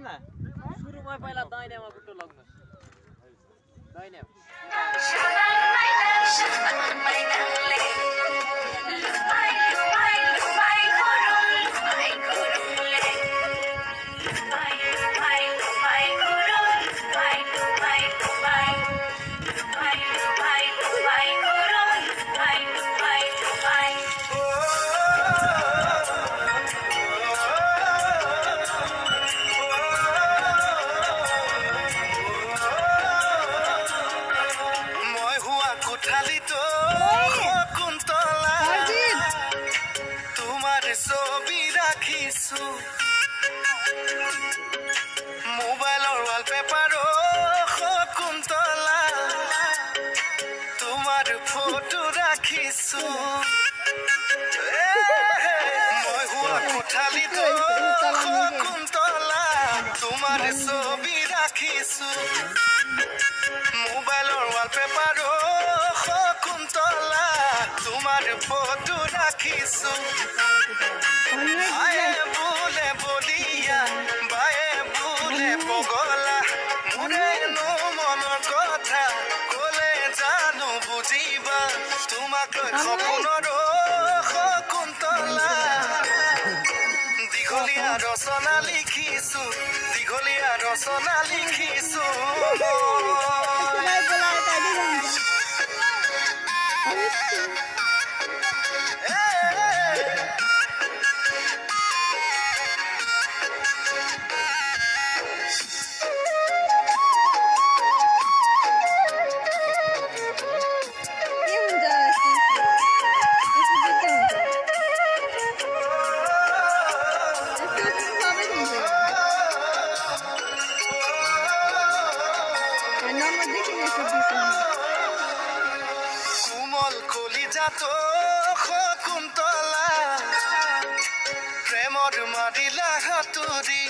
ना सुरुमा पहिला दैनेमा कुटो लाग्नु दैने ছবি ৰাখিছো মোবাইলৰ ৱালপেপাৰো শকুন্তলা তোমাৰ ফটো ৰাখিছো মই হোৱা কোঠালিতো শকুন্তলা তোমাৰ ছবি ৰাখিছো মোবাইলৰ ৱালপেপাৰো শকুন্তলা তোমাৰ ফটো ৰাখিছো আয়ে বোলে বলিয়া বায়ে বোলে পগলা মোৰেনো মনৰ কথা কলে জানো বুজিবা তোমাক সপোনৰ শকুন্তলা দীঘলীয়া ৰচনা লিখিছো দীঘলীয়া ৰচনা লিখিছো কোমল কলিজাতো শকুন্তলা প্ৰেমৰ মাৰিলা হাতুৰি